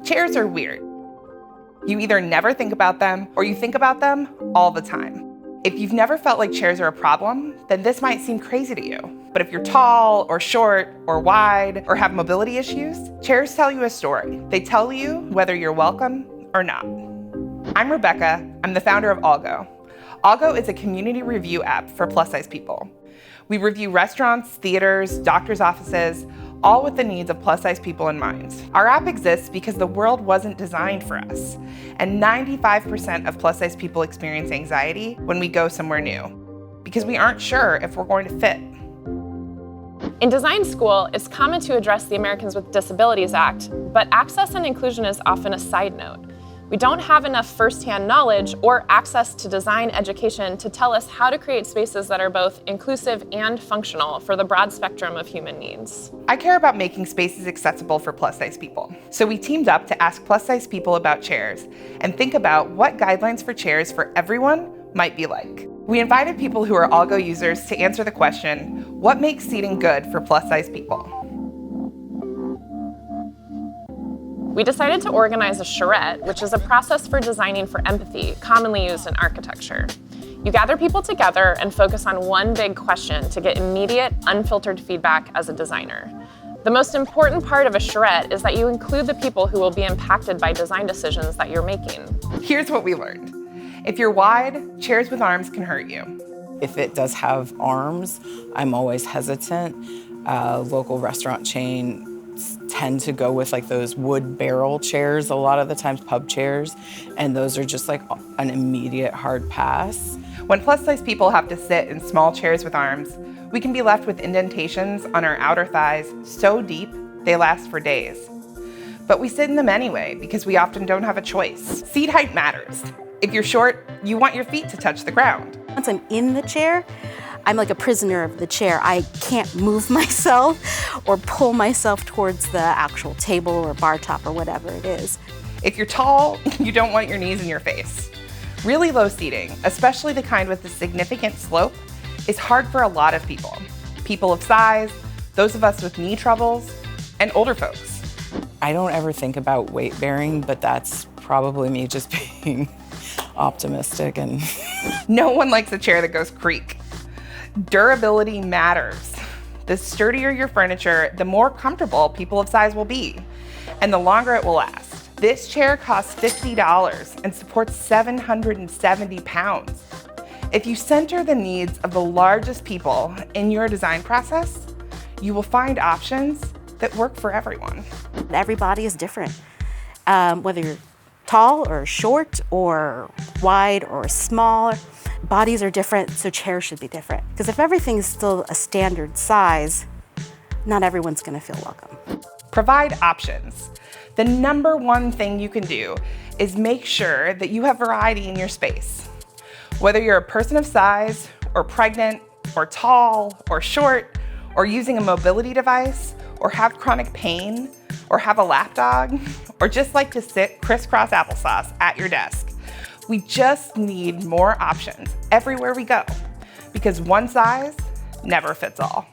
Chairs are weird. You either never think about them or you think about them all the time. If you've never felt like chairs are a problem, then this might seem crazy to you. But if you're tall or short or wide or have mobility issues, chairs tell you a story. They tell you whether you're welcome or not. I'm Rebecca. I'm the founder of AllGo. AllGo is a community review app for plus-size people. We review restaurants, theaters, doctors' offices, all with the needs of plus-size people in mind. Our app exists because the world wasn't designed for us, and 95% of plus-size people experience anxiety when we go somewhere new, because we aren't sure if we're going to fit. In design school, it's common to address the Americans with Disabilities Act, but access and inclusion is often a side note. We don't have enough firsthand knowledge or access to design education to tell us how to create spaces that are both inclusive and functional for the broad spectrum of human needs. I care about making spaces accessible for plus-size people. So we teamed up to ask plus-size people about chairs and think about what guidelines for chairs for everyone might be like. We invited people who are AllGo users to answer the question, what makes seating good for plus-size people? We decided to organize a charrette, which is a process for designing for empathy, commonly used in architecture. You gather people together and focus on one big question to get immediate, unfiltered feedback as a designer. The most important part of a charrette is that you include the people who will be impacted by design decisions that you're making. Here's what we learned. If you're wide, chairs with arms can hurt you. If it does have arms, I'm always hesitant. Local restaurant chain tend to go with like those wood barrel chairs, a lot of the times pub chairs, and those are just like an immediate hard pass. When plus-size people have to sit in small chairs with arms, we can be left with indentations on our outer thighs so deep they last for days. But we sit in them anyway because we often don't have a choice. Seat height matters. If you're short, you want your feet to touch the ground. Once I'm in the chair, I'm like a prisoner of the chair. I can't move myself or pull myself towards the actual table or bar top or whatever it is. If you're tall, you don't want your knees in your face. Really low seating, especially the kind with a significant slope, is hard for a lot of people. People of size, those of us with knee troubles, and older folks. I don't ever think about weight bearing, but that's probably me just being optimistic and... No one likes a chair that goes creak. Durability matters. The sturdier your furniture, the more comfortable people of size will be, and the longer it will last. This chair costs $50 and supports 770 pounds. If you center the needs of the largest people in your design process, you will find options that work for everyone. Every body is different, whether you're tall or short or wide or small. Bodies are different, so chairs should be different. Because if everything's still a standard size, not everyone's gonna feel welcome. Provide options. The number one thing you can do is make sure that you have variety in your space. Whether you're a person of size, or pregnant, or tall, or short, or using a mobility device, or have chronic pain, or have a lap dog, or just like to sit crisscross applesauce at your desk. We just need more options everywhere we go, because one size never fits all.